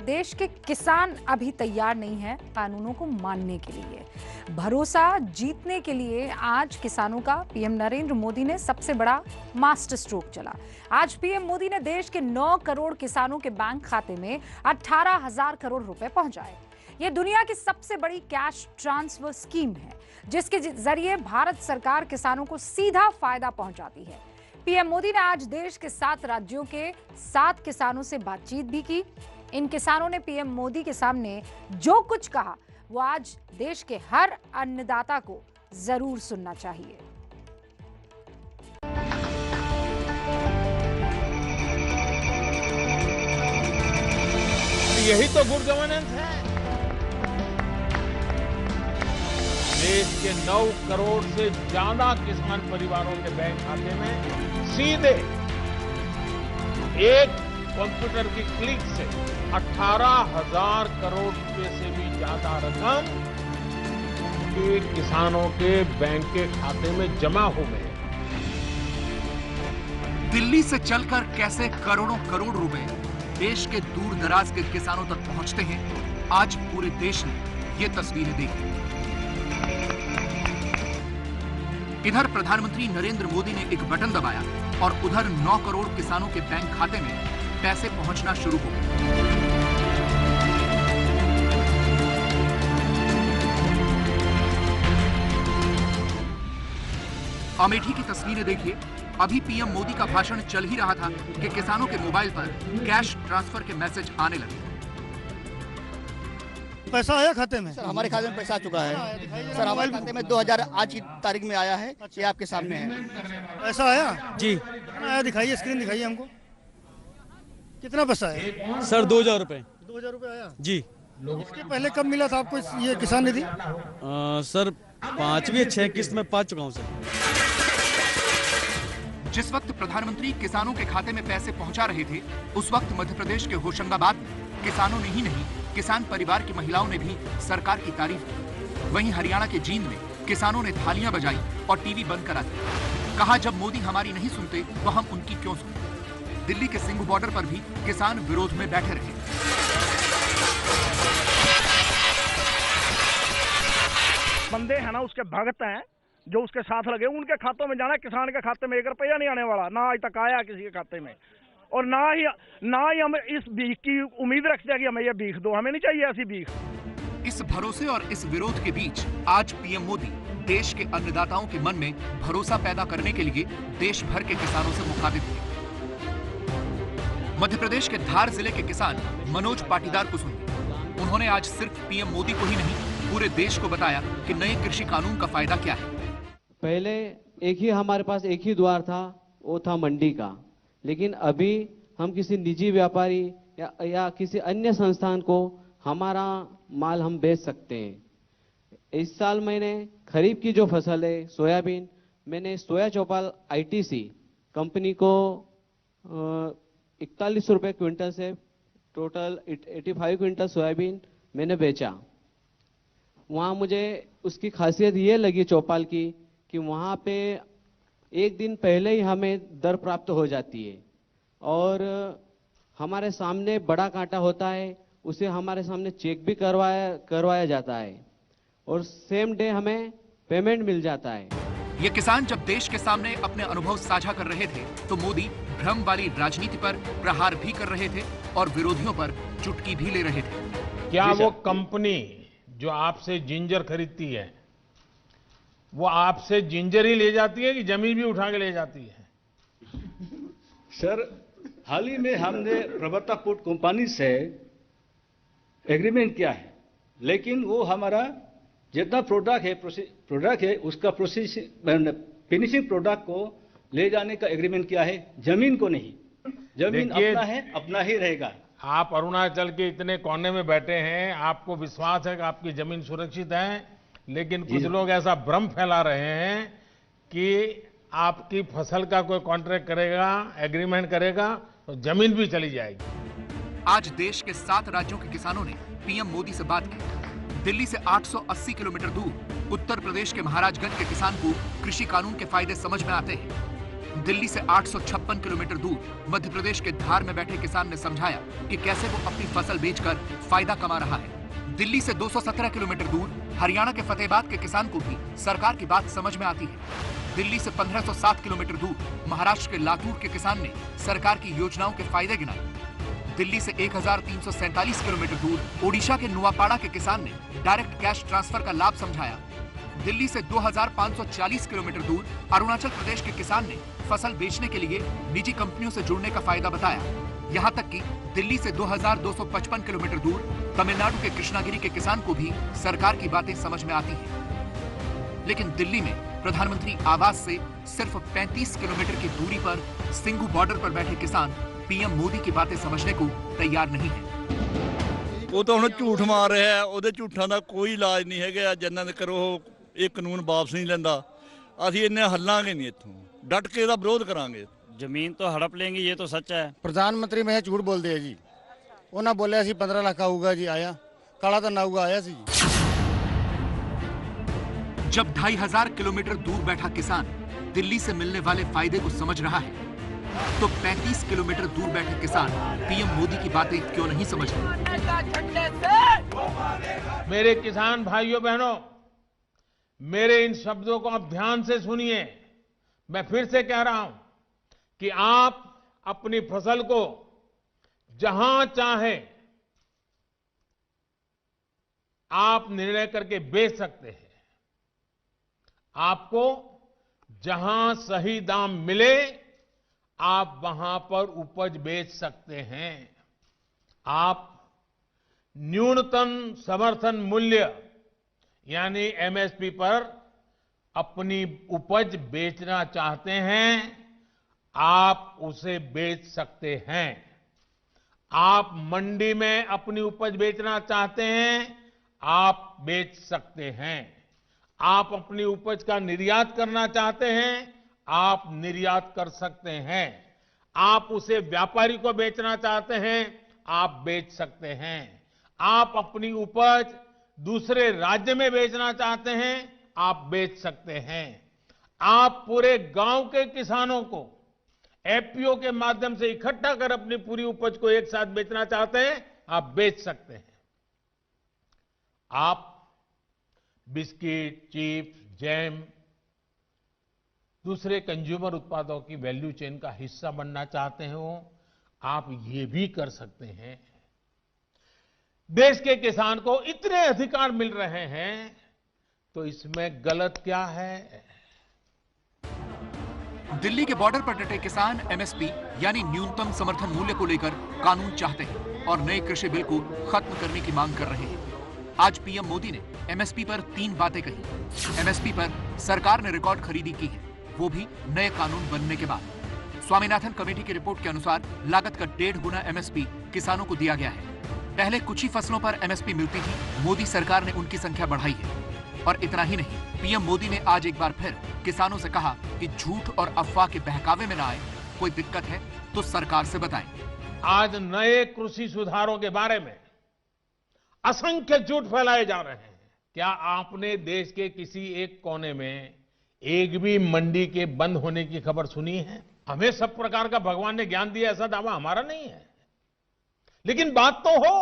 देश के किसान अभी तैयार नहीं है कानूनों को मानने के लिए। भरोसा जीतने के लिए आज किसानों का पीएम नरेंद्र मोदी ने सबसे बड़ा मास्टर स्ट्रोक चला। आज पीएम मोदी ने देश के 9 करोड़ किसानों के बैंक खाते में 18,000 करोड़ रुपए पहुंचाए। ये दुनिया की सबसे बड़ी कैश ट्रांसफर स्कीम है, जिसके जरिए भारत सरकार किसानों को सीधा फायदा पहुंचाती है। पीएम मोदी ने आज देश के 7 राज्यों के 7 किसानों से बातचीत भी की। इन किसानों ने पीएम मोदी के सामने जो कुछ कहा वो आज देश के हर अन्नदाता को जरूर सुनना चाहिए। यही तो गुड गवर्नेंस है। देश के 9 करोड़ से ज्यादा किसान परिवारों के बैंक खाते में सीधे एक कंप्यूटर की क्लिक से 18,000 करोड़ रुपए से भी ज्यादा रकम के किसानों के बैंक के खाते में जमा हो गए। दिल्ली से चलकर कैसे करोड़ों करोड़ रुपए देश के दूर दराज के किसानों तक पहुंचते हैं, आज पूरे देश ने ये तस्वीरें देखी। इधर प्रधानमंत्री नरेंद्र मोदी ने एक बटन दबाया और उधर 9 करोड़ किसानों के बैंक खाते में पैसे पहुंचना शुरू हो गए। अमेठी की तस्वीरें देखिए। अभी पीएम मोदी का भाषण चल ही रहा था कि किसानों के मोबाइल पर कैश ट्रांसफर के मैसेज आने लगे। पैसा आया खाते में? सर, हमारे खाते में पैसा आ चुका है। सर, हमारे खाते में 2000 आज की तारीख में आया है। ये आपके सामने है। पैसा आया जी? आया, दिखाइए, स्क्रीन दिखाइए हमको। कितना पैसा आया? सर 2000 रुपए। 2000 रुपए आया जी। इसके पहले कब मिला था आपको ये किसान निधि? सर 5वीं 6 किस्त में पा चुका हूँ सर। जिस वक्त प्रधानमंत्री किसानों के खाते में पैसे पहुंचा रहे थे, उस वक्त मध्य प्रदेश के होशंगाबाद में किसानों ने ही नहीं, किसान परिवार की महिलाओं ने भी सरकार की तारीफ की। वहीं हरियाणा के जींद में किसानों ने थालियां बजाई और टीवी बंद करा दिया। कहा, जब मोदी हमारी नहीं सुनते तो हम उनकी क्यों सुनते। दिल्ली के सिंघू बॉर्डर पर भी किसान विरोध में बैठे रहे। बंदे हैं ना, उसके भगत हैं जो उसके साथ लगे, उनके खातों में जाना। किसान के खाते में 1 रुपया नहीं आने वाला, ना आज तक आया किसी के खाते में। और ना ही हम इस भीख की उम्मीद रखते हैं कि हमें ये भीख दो, हमें नहीं चाहिए ऐसी भीख। इस भरोसे और इस विरोध के बीच आज पीएम मोदी देश के अन्नदाताओं के मन में भरोसा पैदा करने के लिए देश भर के किसानों से मुखातिब हुए। मध्य प्रदेश के धार जिले के किसान मनोज पाटीदार को सुनिए। उन्होंने आज सिर्फ पीएम मोदी को ही नहीं, पूरे देश को बताया कि नए कृषि कानून का फायदा क्या है। पहले हमारे पास एक ही द्वार था, वो था मंडी का। लेकिन अभी हम किसी निजी व्यापारी या किसी अन्य संस्थान को हमारा माल हम बेच सकते हैं। इस साल मैंने खरीफ की जो फसल है सोयाबीन, मैंने सोया चौपाल आईटीसी कंपनी को 41 रुपए क्विंटल से टोटल 85 क्विंटल सोयाबीन मैंने बेचा। वहाँ मुझे उसकी खासियत ये लगी चौपाल की कि वहाँ पे एक दिन पहले ही हमें दर प्राप्त हो जाती है और हमारे सामने बड़ा कांटा होता है, उसे हमारे सामने चेक भी करवाया जाता है और सेम डे हमें पेमेंट मिल जाता है। ये किसान जब देश के सामने अपने अनुभव साझा कर रहे थे तो मोदी भ्रम वाली राजनीति पर प्रहार भी कर रहे थे और विरोधियों पर चुटकी भी ले रहे थे। क्या वो कंपनी जो आपसे जिंजर खरीदती है वो आपसे जिंजर ही ले जाती है कि जमीन भी उठा के ले जाती है? सर, हाल ही में हमने प्रवर्तक फूड कंपनी से एग्रीमेंट किया है, लेकिन वो हमारा जितना प्रोडक्ट है उसका फिनिशिंग प्रोडक्ट को ले जाने का एग्रीमेंट किया है, जमीन को नहीं। जमीन अपना है, अपना ही रहेगा। आप अरुणाचल के इतने कोने में बैठे हैं, आपको विश्वास है कि आपकी जमीन सुरक्षित है, लेकिन कुछ लोग ऐसा भ्रम फैला रहे हैं कि आपकी फसल का कोई कॉन्ट्रैक्ट करेगा, एग्रीमेंट करेगा तो जमीन भी चली जाएगी। आज देश के 7 राज्यों के किसानों ने पीएम मोदी से बात की। दिल्ली से 880 किलोमीटर दूर उत्तर प्रदेश के महाराजगंज के किसान को कृषि कानून के फायदे समझ में आते हैं। दिल्ली से 856 किलोमीटर दूर मध्य प्रदेश के धार में बैठे किसान ने समझाया कि कैसे वो अपनी फसल बेचकर फायदा कमा रहा है। दिल्ली से 217 किलोमीटर दूर हरियाणा के फतेहाबाद के किसान को भी सरकार की बात समझ में आती है। दिल्ली से 1507 किलोमीटर दूर महाराष्ट्र के लातूर के किसान ने सरकार की योजनाओं के फायदे गिनाए। दिल्ली से 1347 किलोमीटर दूर ओडिशा के नुआपाड़ा के किसान ने डायरेक्ट कैश ट्रांसफर का लाभ समझाया। दिल्ली से 2540 किलोमीटर दूर अरुणाचल प्रदेश के किसान ने फसल बेचने के लिए निजी कंपनियों से जुड़ने का फायदा बताया। यहां तक कि दिल्ली से 2255 किलोमीटर दूर तमिलनाडु के कृष्णागिरी के किसान को भी सरकार की बातें समझ में आती हैं। लेकिन दिल्ली में प्रधानमंत्री आवास से सिर्फ 35 किलोमीटर की दूरी पर सिंघू बॉर्डर पर बैठे किसान पीएम मोदी की बातें समझने को तैयार नहीं है। वो तो ਹੁਣ ਝੂਠ ਮਾਰ ਰਿਹਾ ਹੈ, ਉਹਦੇ ਝੂਠਾਂ ਦਾ ਕੋਈ ਇਲਾਜ ਨਹੀਂ ਹੈਗਾ। ਜਿੰਨਾਂ ਦੇ ਕਰੋ ਇਹ ਕਾਨੂੰਨ ਵਾਪਸ ਨਹੀਂ ਲੈਂਦਾ, ਅਸੀਂ ਇੰਨੇ ਹੱਲਾਂਗੇ ਨਹੀਂ ਇੱਥੋਂ, ਡਟ ਕੇ ਇਹਦਾ ਵਿਰੋਧ ਕਰਾਂਗੇ। ਜ਼ਮੀਨ तो हड़प लेंगे, ये तो सच है। प्रधानमंत्री में झूठ बोलते हैं जी। उन्हें बोले 15 लाख आऊगा जी, आया काला तो ना हुआ, आया सी जी। जब 2500 किलोमीटर दूर बैठा किसान दिल्ली से मिलने वाले फायदे को समझ रहा है, तो 35 किलोमीटर दूर बैठे किसान पीएम मोदी की बातें क्यों नहीं समझ रहे? मेरे किसान भाइयों बहनों, मेरे इन शब्दों को आप ध्यान से सुनिए। मैं फिर से कह रहा हूं कि आप अपनी फसल को जहां चाहे आप निर्णय करके बेच सकते हैं। आपको जहां सही दाम मिले आप वहां पर उपज बेच सकते हैं। आप न्यूनतम समर्थन मूल्य यानी एमएसपी पर अपनी उपज बेचना चाहते हैं, आप उसे बेच सकते हैं। आप मंडी में अपनी उपज बेचना चाहते हैं, आप बेच सकते हैं। आप अपनी उपज का निर्यात करना चाहते हैं, आप निर्यात कर सकते हैं। आप उसे व्यापारी को बेचना चाहते हैं, आप बेच सकते हैं। आप अपनी उपज दूसरे राज्य में बेचना चाहते हैं, आप बेच सकते हैं। आप पूरे गांव के किसानों को एफपीओ के माध्यम से इकट्ठा कर अपनी पूरी उपज को एक साथ बेचना चाहते हैं, आप बेच सकते हैं। आप बिस्किट, चिप्स, जैम, दूसरे कंज्यूमर उत्पादों की वैल्यू चेन का हिस्सा बनना चाहते हो, आप ये भी कर सकते हैं। देश के किसान को इतने अधिकार मिल रहे हैं, तो इसमें गलत क्या है? दिल्ली के बॉर्डर पर डटे किसान एमएसपी यानी न्यूनतम समर्थन मूल्य को लेकर कानून चाहते हैं और नए कृषि बिल को खत्म करने की मांग कर रहे हैं। आज पीएम मोदी ने एमएसपी पर 3 बातें कही। एमएसपी पर सरकार ने रिकॉर्ड खरीदी की है, वो भी नए कानून बनने के बाद। स्वामीनाथन कमेटी की रिपोर्ट के अनुसार लागत का 1.5 गुना एमएसपी किसानों को दिया गया है। पहले कुछ ही फसलों पर एमएसपी मिलती थी, मोदी सरकार ने उनकी संख्या बढ़ाई है। और इतना ही नहीं, पीएम मोदी ने आज एक बार फिर किसानों से कहा कि झूठ और अफवाह के बहकावे में न आए। कोई दिक्कत है तो सरकार से बताएं। आज नए कृषि सुधारों के बारे में असंख्य झूठ फैलाए जा रहे हैं। क्या आपने देश के किसी एक कोने में एक भी मंडी के बंद होने की खबर सुनी है? हमें सब प्रकार का भगवान ने ज्ञान दिया, ऐसा दावा हमारा नहीं है, लेकिन बात तो हो।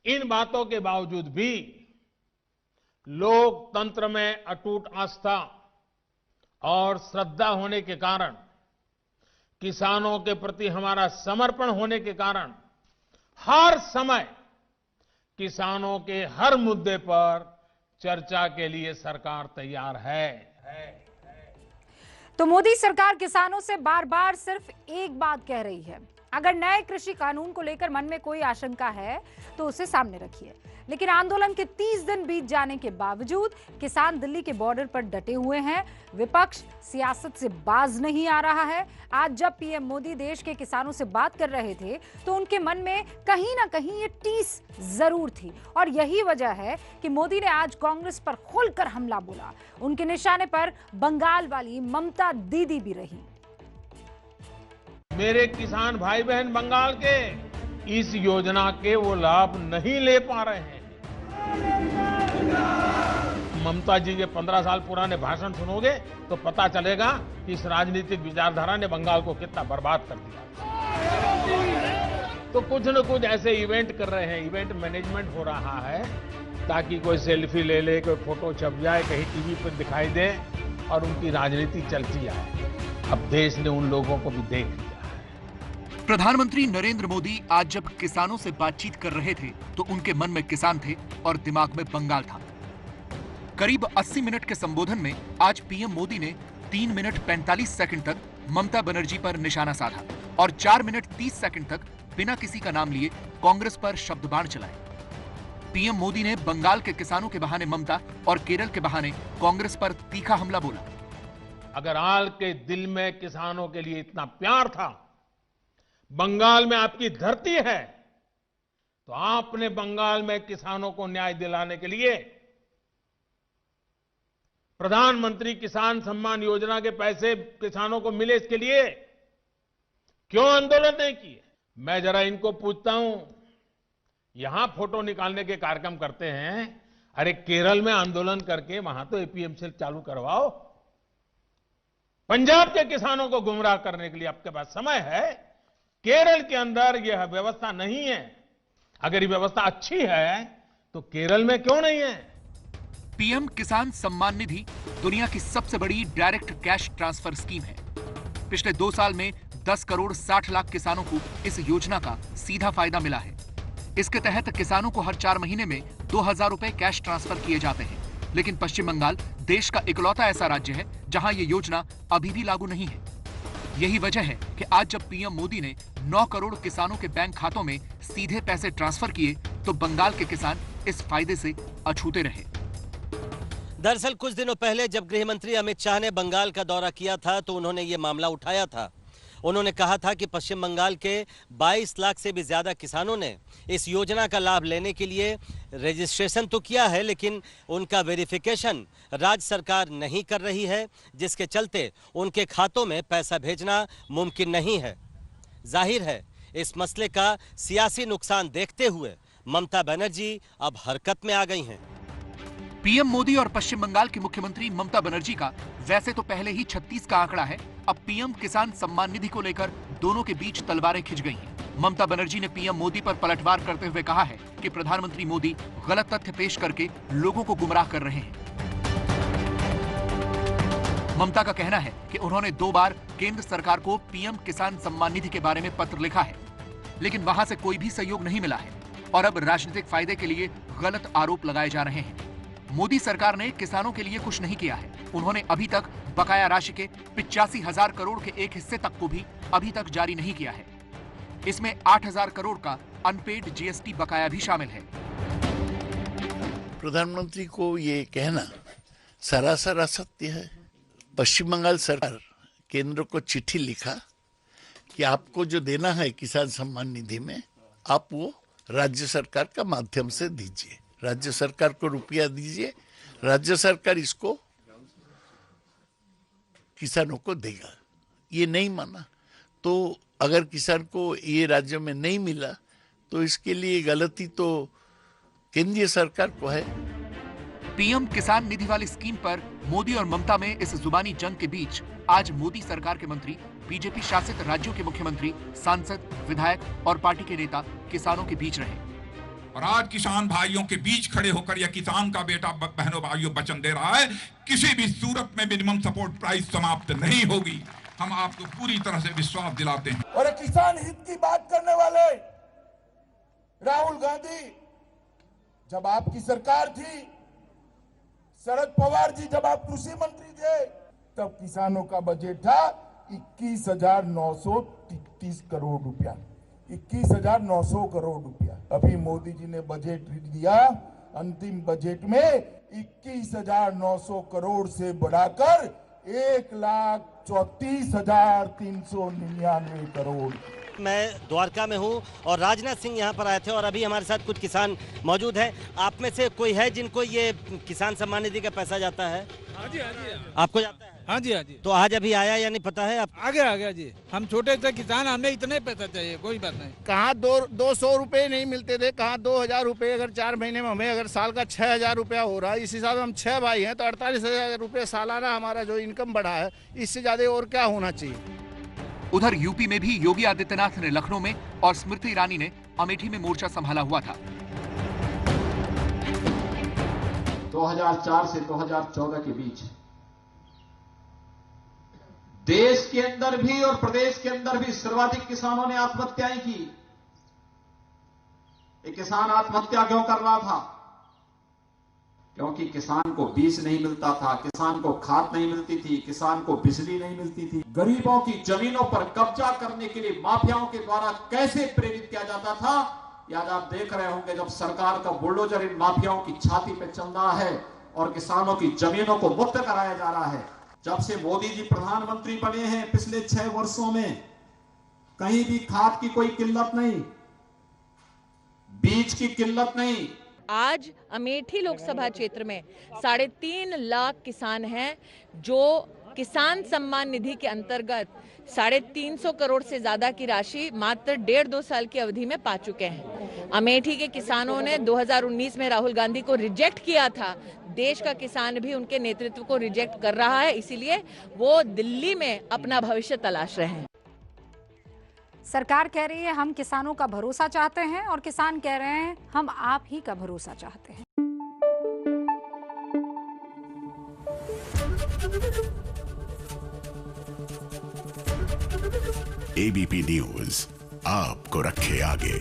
इन बातों के बावजूद भी लोकतंत्र में अटूट आस्था और श्रद्धा होने के कारण, किसानों के प्रति हमारा समर्पण होने के कारण हर समय किसानों के हर मुद्दे पर चर्चा के लिए सरकार तैयार है। तो मोदी सरकार किसानों से बार बार सिर्फ एक बात कह रही है, अगर नए कृषि कानून को लेकर मन में कोई आशंका है तो उसे सामने रखिए। लेकिन आंदोलन के 30 दिन बीत जाने के बावजूद किसान दिल्ली के बॉर्डर पर डटे हुए हैं। विपक्ष सियासत से बाज नहीं आ रहा है। आज जब पीएम मोदी देश के किसानों से बात कर रहे थे तो उनके मन में कहीं ना कहीं ये टीस जरूर थी, और यही वजह है कि मोदी ने आज कांग्रेस पर खुलकर हमला बोला। उनके निशाने पर बंगाल वाली ममता दीदी भी रही। मेरे किसान भाई बहन बंगाल के इस योजना के वो लाभ नहीं ले पा रहे हैं। ममता जी के 15 साल पुराने भाषण सुनोगे तो पता चलेगा कि इस राजनीतिक विचारधारा ने बंगाल को कितना बर्बाद कर दिया। तो कुछ न कुछ ऐसे इवेंट कर रहे हैं, इवेंट मैनेजमेंट हो रहा है ताकि कोई सेल्फी ले ले, कोई फोटो छप जाए, कहीं टीवी पर दिखाई दे और उनकी राजनीति चलती जाए। अब देश ने उन लोगों को भी देख लिया। प्रधानमंत्री नरेंद्र मोदी आज जब किसानों से बातचीत कर रहे थे तो उनके मन में किसान थे और दिमाग में बंगाल था। करीब 80 मिनट के संबोधन में आज पीएम मोदी ने 3 मिनट 45 सेकंड तक ममता बनर्जी पर निशाना साधा और 4 मिनट 30 सेकंड तक बिना किसी का नाम लिए कांग्रेस पर शब्दबाण चलाए। पीएम मोदी ने बंगाल के किसानों के बहाने ममता और केरल के बहाने कांग्रेस पर तीखा हमला बोला। अगर आल के दिल में किसानों के लिए इतना प्यार था, बंगाल में आपकी धरती है, तो आपने बंगाल में किसानों को न्याय दिलाने के लिए प्रधानमंत्री किसान सम्मान योजना के पैसे किसानों को मिले, इसके लिए क्यों आंदोलन नहीं किए? मैं जरा इनको पूछता हूं, यहां फोटो निकालने के कार्यक्रम करते हैं, अरे केरल में आंदोलन करके वहां तो एपीएमसी चालू करवाओ। पंजाब के किसानों को गुमराह करने के लिए आपके पास समय है। केरल के अंदर यह व्यवस्था नहीं है। अगर ये व्यवस्था अच्छी है तो केरल में क्यों नहीं है? पीएम किसान सम्मान निधि दुनिया की सबसे बड़ी डायरेक्ट कैश ट्रांसफर स्कीम है। पिछले 2 साल में 10 करोड़ 60 लाख किसानों को इस योजना का सीधा फायदा मिला है। इसके तहत किसानों को हर 4 महीने में 2000 रुपए कैश ट्रांसफर किए जाते हैं। लेकिन पश्चिम बंगाल देश का इकलौता ऐसा राज्य है जहां यह योजना अभी भी लागू नहीं है। यही वजह है कि आज जब पीएम मोदी ने 9 करोड़ किसानों के बैंक खातों में सीधे पैसे ट्रांसफर किए तो बंगाल के किसान इस फायदे से अछूते रहे। दरअसल कुछ दिनों पहले जब गृह मंत्री अमित शाह ने बंगाल का दौरा किया था तो उन्होंने ये मामला उठाया था। उन्होंने कहा था कि पश्चिम बंगाल के 22 लाख से भी ज्यादा किसानों ने इस योजना का लाभ लेने के लिए रजिस्ट्रेशन तो किया है, लेकिन उनका वेरिफिकेशन राज्य सरकार नहीं कर रही है, जिसके चलते उनके खातों में पैसा भेजना मुमकिन नहीं है। जाहिर है इस मसले का सियासी नुकसान देखते हुए ममता बनर्जी अब हरकत में आ गई हैं। पीएम मोदी और पश्चिम बंगाल की मुख्यमंत्री ममता बनर्जी का वैसे तो पहले ही 36 का आंकड़ा है। अब पीएम किसान सम्मान निधि को लेकर दोनों के बीच तलवारें खिंच गई हैं। ममता बनर्जी ने पीएम मोदी पर पलटवार करते हुए कहा है कि प्रधानमंत्री मोदी गलत तथ्य पेश करके लोगों को गुमराह कर रहे हैं। ममता का कहना है कि उन्होंने 2 बार केंद्र सरकार को पीएम किसान सम्मान निधि के बारे में पत्र लिखा है, लेकिन वहां से कोई भी सहयोग नहीं मिला है और अब राजनीतिक फायदे के लिए गलत आरोप लगाए जा रहे हैं। मोदी सरकार ने किसानों के लिए कुछ नहीं किया है। उन्होंने अभी तक बकाया राशि के 85,000 करोड़ के एक हिस्से तक को भी अभी तक जारी नहीं किया है। इसमें 8,000 करोड़ का अनपेड जीएसटी बकाया भी शामिल है। प्रधानमंत्री को ये कहना सरासर असत्य है। पश्चिम बंगाल सरकार केंद्र को चिट्ठी लिखा कि आपको जो देना है किसान सम्मान निधि में, आप वो राज्य सरकार का माध्यम से दीजिए, राज्य सरकार को रुपया दीजिए, राज्य सरकार इसको किसानों को देगा। ये नहीं माना तो अगर किसान को ये राज्य में नहीं मिला तो इसके लिए गलती तो केंद्रीय सरकार को है। पीएम किसान निधि वाली स्कीम पर मोदी और ममता में इस जुबानी जंग के बीच आज मोदी सरकार के मंत्री, बीजेपी शासित राज्यों के मुख्यमंत्री, सांसद, विधायक और पार्टी के नेता किसानों के बीच रहे। और आज किसान भाइयों के बीच खड़े होकर यह किसान का बेटा बहनों भाइयों वचन दे रहा है, किसी भी सूरत में मिनिमम सपोर्ट प्राइस समाप्त नहीं होगी। हम आपको पूरी तरह से विश्वास दिलाते हैं। और किसान हित की बात करने वाले राहुल गांधी, जब आपकी सरकार थी, शरद पवार जी जब आप कृषि मंत्री थे, तब किसानों का बजट था 21,933 करोड़ रुपया, 21,900 करोड़ रुपया। अभी मोदी जी ने बजट दिया, अंतिम बजट में 21,900 करोड़ से बढ़ाकर 1,34,399 करोड़। मैं द्वारका में हूं और राजनाथ सिंह यहां पर आए थे और अभी हमारे साथ कुछ किसान मौजूद हैं। आप में से कोई है जिनको ये किसान सम्मान निधि का पैसा जाता है? हाँ जी, आपको जाता है? हाँ जी हाँ जी। तो आज अभी आया या नहीं पता है आप? आ गया जी। हम छोटे से किसान, हमें इतने पैसा चाहिए, कोई बात नहीं। कहाँ 200 रुपए नहीं मिलते थे, कहाँ 2000 रुपए। अगर 4 महीने में हमें अगर साल का 6000 रुपया हो रहा है, इस हिसाब से हम 6 भाई हैं तो 48,000 रुपये सालाना हमारा जो इनकम बढ़ा है, इससे ज्यादा और क्या होना चाहिए। उधर यूपी में भी योगी आदित्यनाथ ने लखनऊ में और स्मृति ईरानी ने अमेठी में मोर्चा संभाला हुआ था। 2004 से 2014 के बीच देश के अंदर भी और प्रदेश के अंदर भी सर्वाधिक किसानों ने आत्महत्याएं की। एक किसान आत्महत्या क्यों कर रहा था? क्योंकि किसान को बीज नहीं मिलता था, किसान को खाद नहीं मिलती थी, किसान को बिजली नहीं मिलती थी। गरीबों की जमीनों पर कब्जा करने के लिए माफियाओं के द्वारा कैसे प्रेरित किया जाता था, आज आप देख रहे होंगे। जब सरकार का बुलडोजर इन माफियाओं की छाती पे चल रहा है और किसानों की जमीनों को मुक्त कराया जा रहा है। जब से मोदी जी प्रधानमंत्री बने हैं पिछले 6 वर्षों में कहीं भी खाद की कोई किल्लत नहीं, बीज की किल्लत नहीं। आज अमेठी लोकसभा क्षेत्र में 3.5 लाख किसान हैं जो किसान सम्मान निधि के अंतर्गत 350 करोड़ से ज्यादा की राशि मात्र 1.5-2 साल की अवधि में पा चुके हैं। अमेठी के किसानों ने 2019 में राहुल गांधी को रिजेक्ट किया था। देश का किसान भी उनके नेतृत्व को रिजेक्ट कर रहा है, इसीलिए वो दिल्ली में अपना भविष्य तलाश रहे हैं। सरकार कह रही है हम किसानों का भरोसा चाहते हैं और किसान कह रहे हैं हम आप ही का भरोसा चाहते हैं। एबीपी न्यूज आपको रखे आगे।